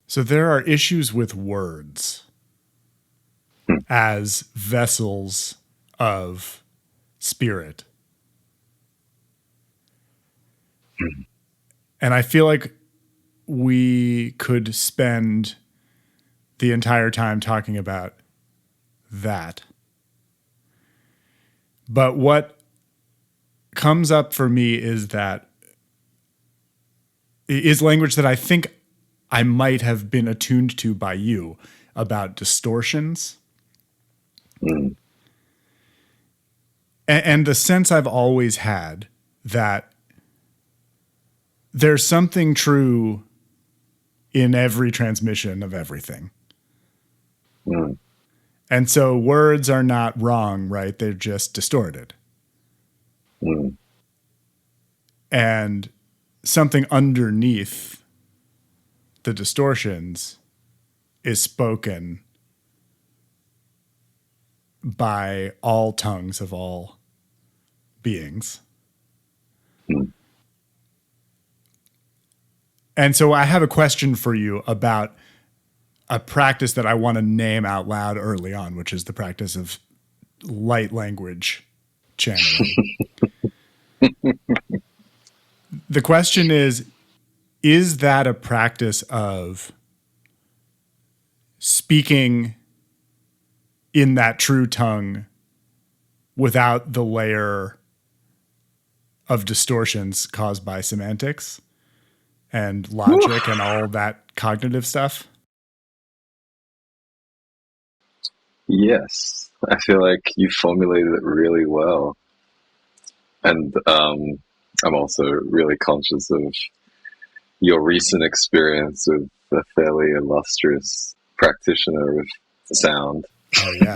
So there are issues with words as vessels of spirit. And I feel like we could spend the entire time talking about that. But what comes up for me is language that I think I might have been attuned to by you about distortions. And the sense I've always had that there's something true in every transmission of everything. And so words are not wrong, right? They're just distorted. And something underneath the distortions is spoken by all tongues of all beings. And so I have a question for you about a practice that I want to name out loud early on, which is the practice of light language channeling. The question is that a practice of speaking in that true tongue without the layer of distortions caused by semantics and logic and all that cognitive stuff? Yes, I feel like you formulated it really well. And I'm also really conscious of your recent experience with a fairly illustrious practitioner of sound. Oh, yeah.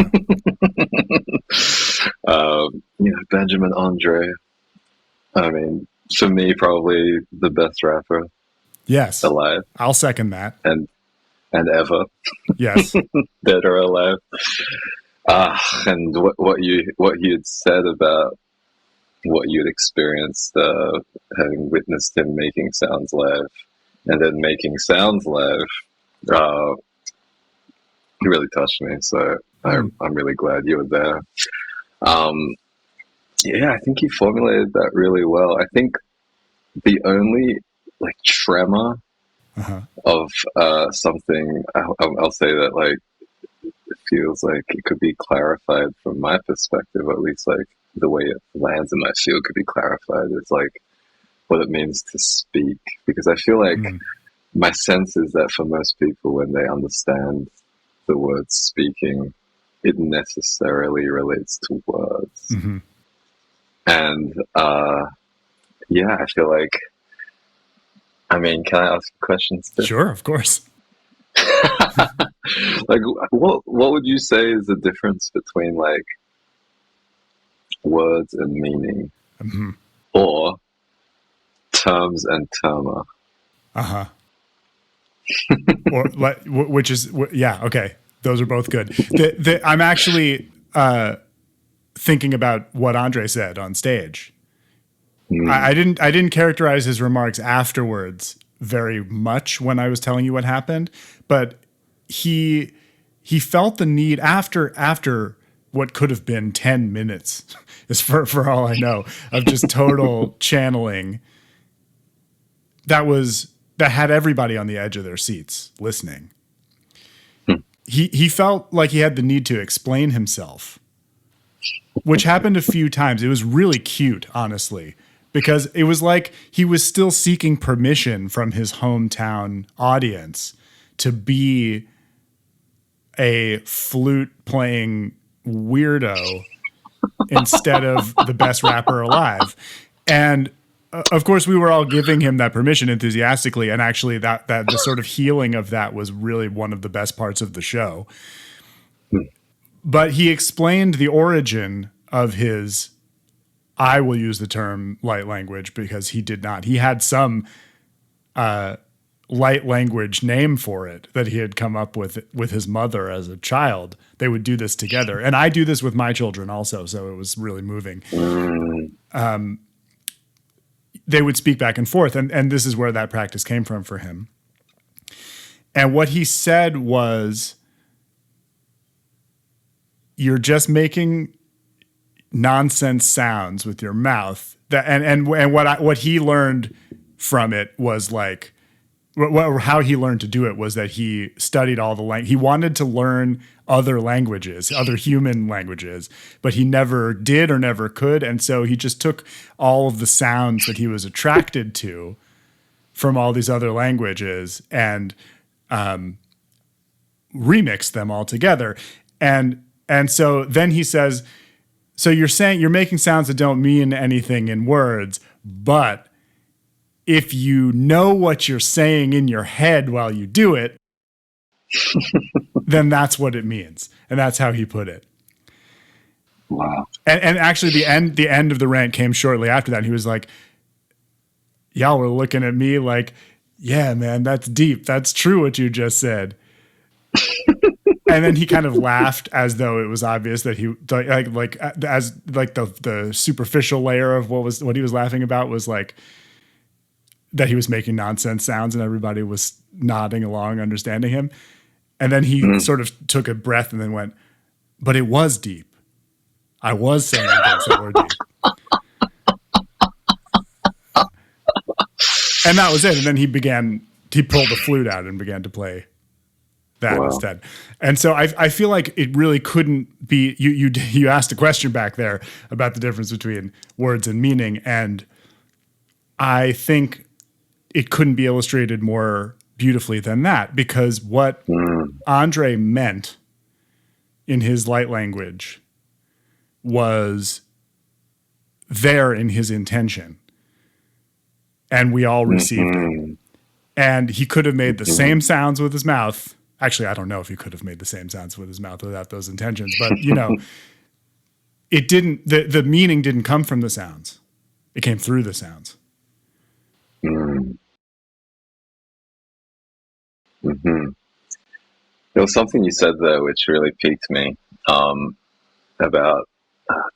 Benjamin Andre. I mean, for me, probably the best rapper. Yes. Alive. I'll second that. And ever. Yes. Dead or alive. And what you had said about what you'd experienced having witnessed him making sounds live and then making sounds live, he really touched me. So I'm really glad you were there. I think you formulated that really well. I think the only tremor of something, I'll say that it feels like it could be clarified from my perspective, or at least the way it lands in my field could be clarified. It's what it means to speak, because I feel like my sense is that for most people, when they understand the word speaking, it necessarily relates to words. And I feel like, can I ask questions? Sure, of course. What would you say is the difference between words and meaning, or terms and terma? Or which is okay. Those are both good. I'm actually thinking about what Andre said on stage. I didn't characterize his remarks afterwards very much when I was telling you what happened, but he felt the need after what could have been 10 minutes, is for all I know, of just total channeling that had everybody on the edge of their seats listening. He felt like he had the need to explain himself, which happened a few times. It was really cute, honestly, because it was like he was still seeking permission from his hometown audience to be a flute playing weirdo instead of the best rapper alive. And of course, we were all giving him that permission enthusiastically, and actually that the sort of healing of that was really one of the best parts of the show. But he explained the origin of his, I will use the term light language because he did not. He had some light language name for it that he had come up with his mother as a child. They would do this together. And I do this with my children also, so it was really moving. They would speak back and forth, and this is where that practice came from for him. And what he said was, you're just making nonsense sounds with your mouth. And what he learned from it was like, how he learned to do it was that he studied all the language. He wanted to learn other languages, other human languages, but he never did or never could. And so he just took all of the sounds that he was attracted to from all these other languages and remixed them all together. And so then he says, so you're making sounds that don't mean anything in words, but if you know what you're saying in your head while you do it, then that's what it means. And that's how he put it. Wow. And actually the end of the rant came shortly after that. He was like, y'all were looking at me like, yeah, man, that's deep. That's true what you just said. And then he kind of laughed as though it was obvious that he the superficial layer of what he was laughing about was like that he was making nonsense sounds and everybody was nodding along, understanding him. And then he sort of took a breath and then went, but it was deep. I was saying things that were deep. And that was it. And then he pulled the flute out and began to play that instead. And so I feel like it really couldn't be, you asked a question back there about the difference between words and meaning. And I think it couldn't be illustrated more beautifully than that, because what Andre meant in his light language was there in his intention. And we all received it. And he could have made the same sounds with his mouth. Actually, I don't know if he could have made the same sounds with his mouth without those intentions, but it didn't, the meaning didn't come from the sounds. It came through the sounds. There was something you said there which really piqued me, about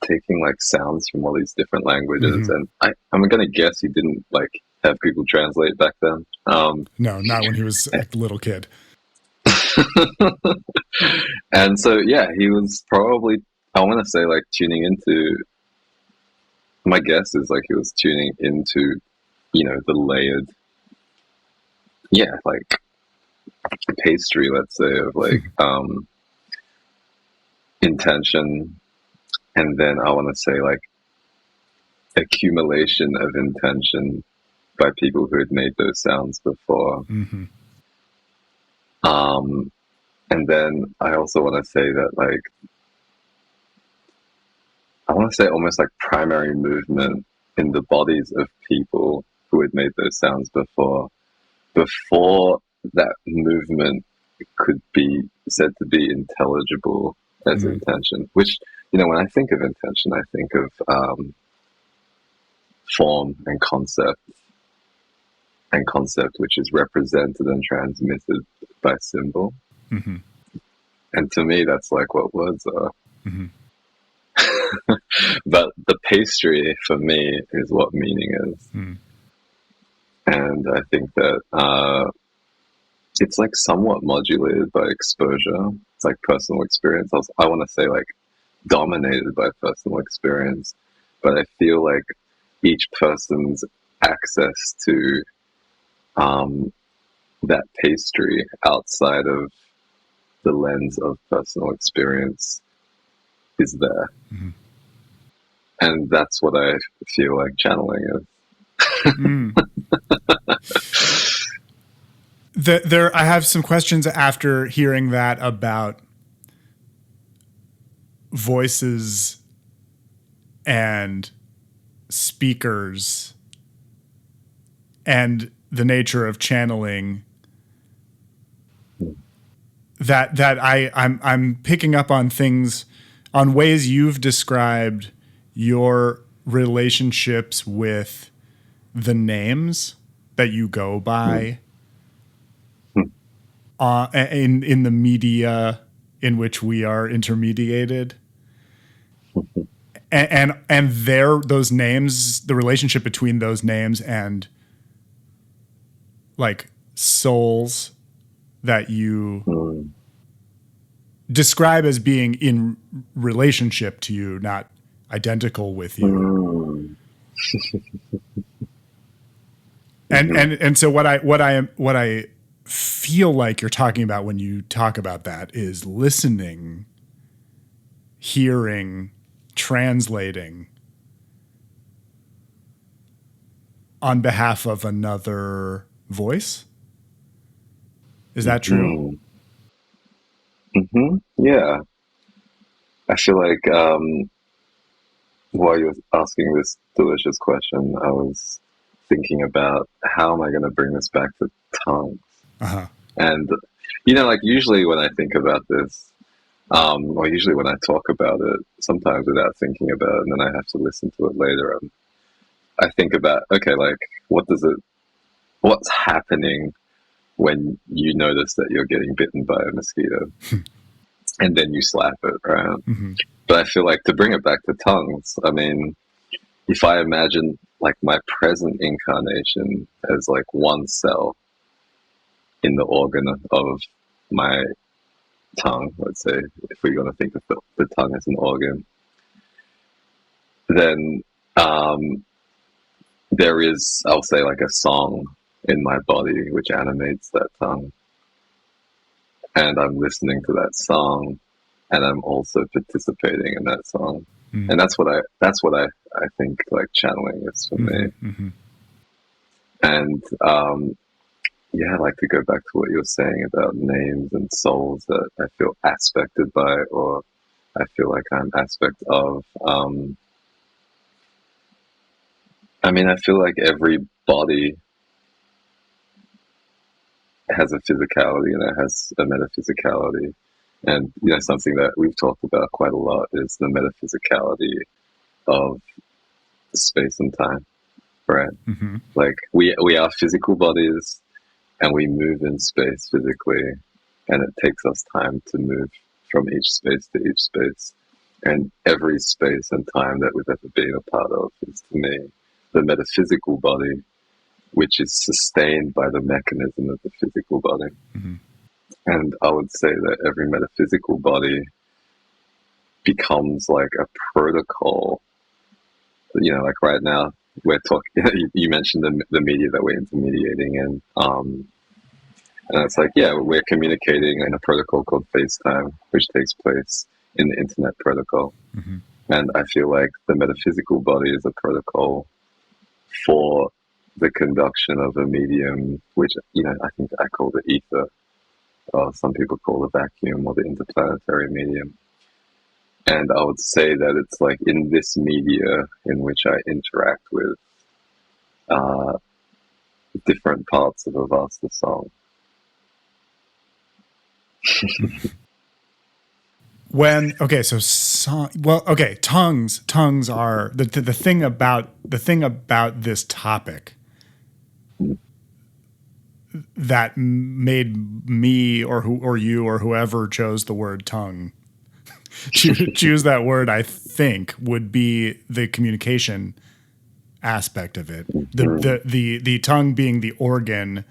taking like sounds from all these different languages. And I'm going to guess you didn't like have Google Translate back then. No, not when he was a little kid. And so, yeah, he was probably, I want to say, like tuning into, my guess is like he was tuning into, the layered, like pastry, let's say, of like intention. And then I want to say like accumulation of intention by people who had made those sounds before. And then I also want to say that like, I want to say almost like primary movement in the bodies of people who had made those sounds before that movement could be said to be intelligible as intention, which, when I think of intention, I think of form and concept which is represented and transmitted by symbol. And to me, that's like what words are. But the pastry for me is what meaning is. And I think that it's like somewhat modulated by exposure. It's like personal experience. I want to say like dominated by personal experience, but I feel like each person's access to that pastry outside of the lens of personal experience is there. And that's what I feel like channeling is. I have some questions after hearing that about voices and speakers and the nature of channeling. I'm picking up on things, on ways you've described your relationships with the names that you go by in the media in which we are intermediated, and those names, the relationship between those names and like souls that you Mm. describe as being in relationship to you, not identical with you. Mm. And so what I feel like you're talking about when you talk about that is listening, hearing, translating on behalf of another voice. Is that true? Yeah. I feel like while you're asking this delicious question, I was thinking about how am I going to bring this back to tongues? Uh-huh. And, like usually when I think about this, or usually when I talk about it, sometimes without thinking about it, and then I have to listen to it later, I think about, okay, like, what's happening when you notice that you're getting bitten by a mosquito and then you slap it, right? Mm-hmm. But I feel like to bring it back to tongues, I mean, if I imagine like my present incarnation as like one cell in the organ of my tongue, let's say, if we're going to think of the tongue as an organ, then there is, I'll say, like a song in my body which animates that tongue. And I'm listening to that song and I'm also participating in that song. Mm-hmm. And that's what I think like channeling is for me. Mm-hmm. And yeah, I'd like to go back to what you were saying about names and souls that I feel aspected by, or I feel like I'm aspect of. I mean, I feel like every body has a physicality and it has a metaphysicality. And, something that we've talked about quite a lot is the metaphysicality of space and time, right? Mm-hmm. Like, we are physical bodies and we move in space physically, and it takes us time to move from each space to each space. And every space and time that we've ever been a part of is, to me, the metaphysical body, which is sustained by the mechanism of the physical body. Mm-hmm. And I would say that every metaphysical body becomes like a protocol. Like right now, we're talking, you mentioned the media that we're intermediating in. And it's like, yeah, we're communicating in a protocol called FaceTime, which takes place in the internet protocol. Mm-hmm. And I feel like the metaphysical body is a protocol for the conduction of a medium, which, I think I call the ether, or some people call the vacuum or the interplanetary medium. And I would say that it's like in this media in which I interact with different parts of a vaster song. Tongues are the thing about this topic that made me or you or whoever chose the word tongue choose that word, I think, would be the communication aspect of it. The tongue being the organ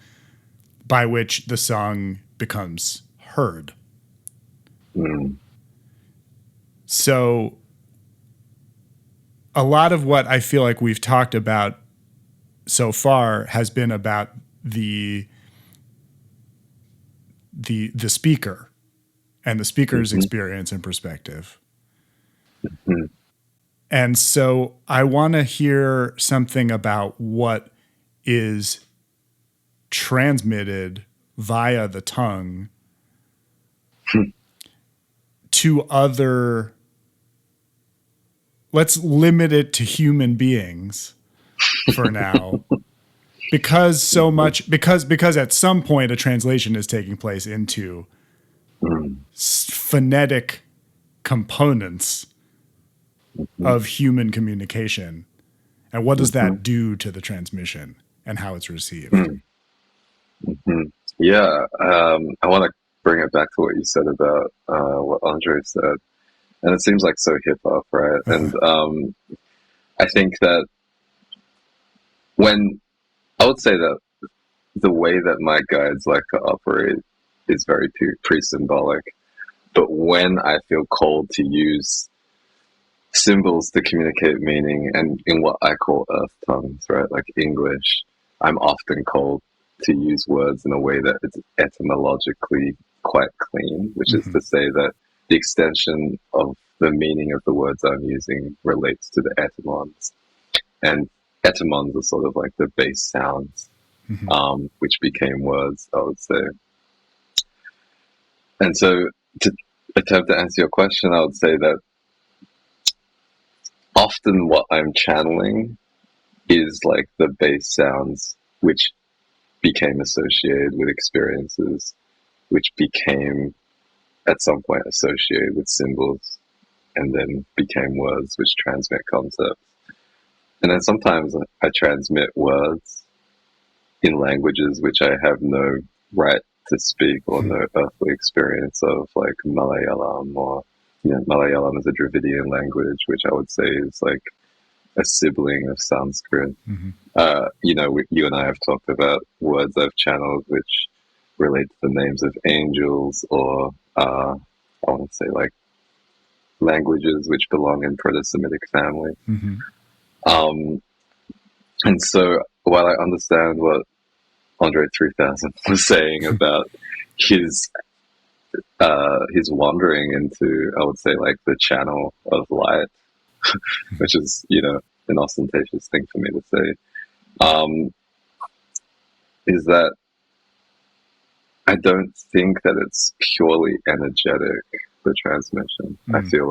by which the song becomes heard. So a lot of what I feel like we've talked about so far has been about the speaker and the speaker's experience and perspective. And so I want to hear something about what is transmitted via the tongue to other, let's limit it to human beings for now. Because at some point a translation is taking place into phonetic components of human communication. And what does that do to the transmission and how it's received? Yeah, I want to bring it back to what you said about what Andre said. And it seems like so hip hop, right? And I think that I would say that the way that my guides like to operate is very pre-symbolic. But when I feel called to use symbols to communicate meaning, and in what I call earth tongues, right, like English, I'm often called to use words in a way that is etymologically quite clean, which is to say that the extension of the meaning of the words I'm using relates to the etymons. And etymons are sort of like the base sounds, which became words, I would say. And so to attempt to answer your question, I would say that often what I'm channeling is like the base sounds, which became associated with experiences, which became at some point associated with symbols, and then became words which transmit concepts. And then sometimes I transmit words in languages which I have no right to speak or no earthly experience of, like Malayalam, or Malayalam is a Dravidian language, which I would say is like a sibling of Sanskrit. You and I have talked about words I've channeled which relate to the names of angels, or I want to say like languages which belong in Proto-Semitic family. And so while I understand what Andre 3000 was saying about his wandering into, I would say, like the channel of light, which is, an ostentatious thing for me to say, is that I don't think that it's purely energetic, the transmission. I feel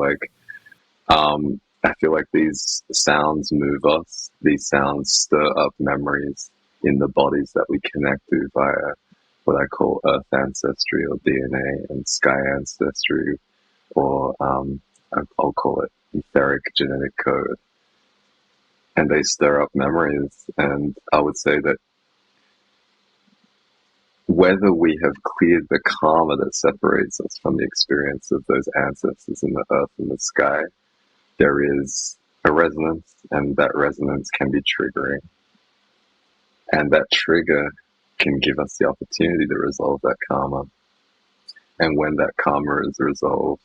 like these sounds move us. These sounds stir up memories in the bodies that we connect to via what I call earth ancestry or DNA, and sky ancestry, or I'll call it etheric genetic code. And they stir up memories. And I would say that whether we have cleared the karma that separates us from the experience of those ancestors in the earth and the sky, there is a resonance, and that resonance can be triggering. And that trigger can give us the opportunity to resolve that karma. And when that karma is resolved,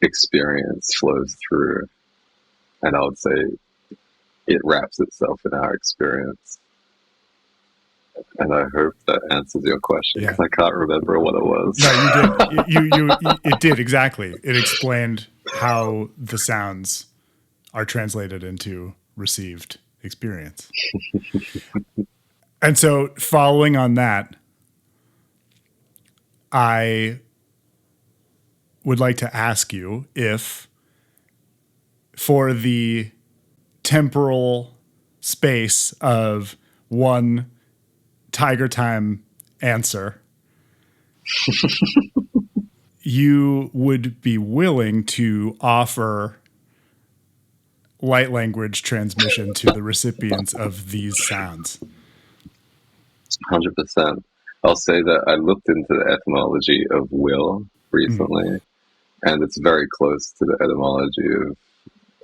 experience flows through. And I would say it wraps itself in our experience. And I hope that answers your question, because I can't remember what it was. No, you did. It did, exactly. It explained how the sounds are translated into received experience. And so following on that, I would like to ask you if, for the temporal space of one Tiger Time answer, you would be willing to offer light language transmission to the recipients of these sounds. 100%. I'll say that I looked into the etymology of will recently, and it's very close to the etymology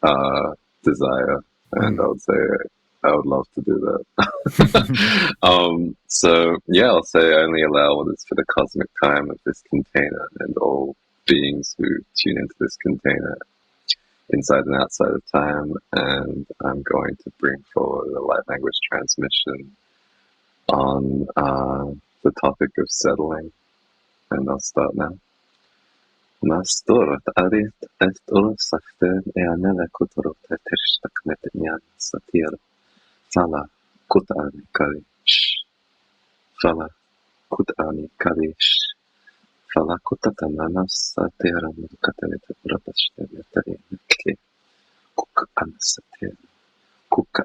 of desire. And I would say I would love to do that. So yeah, I'll say I only allow what is for the cosmic time of this container, and all beings who tune into this container inside and outside of time. And I'm going to bring forward a light language transmission on the topic of settling. And I'll start now. Mastorat arit et ursaften eanele kutorot et tershtaknet nyan satir. Fala kutani kalish. Fala kutani kalish. Fala kutatana satira mudkatanete rapashte metari metli. Kuka ansatir. Kuka.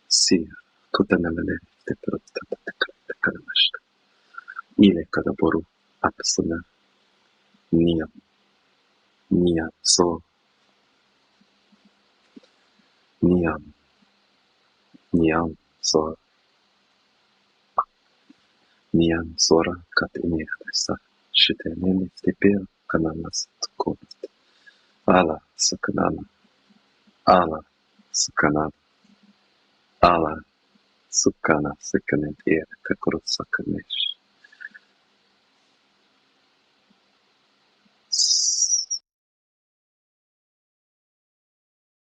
Sir kutanamele te perotatatakatakamashta. Ile kadaboru apsuna. Niam so. Niam so. Niam sora kat iniresa. Shiteneni teper kananas tukunat. Ala sakanana. Ala sakanana. Ala Sukana, sikanet, yeah, kakuro sakanesh.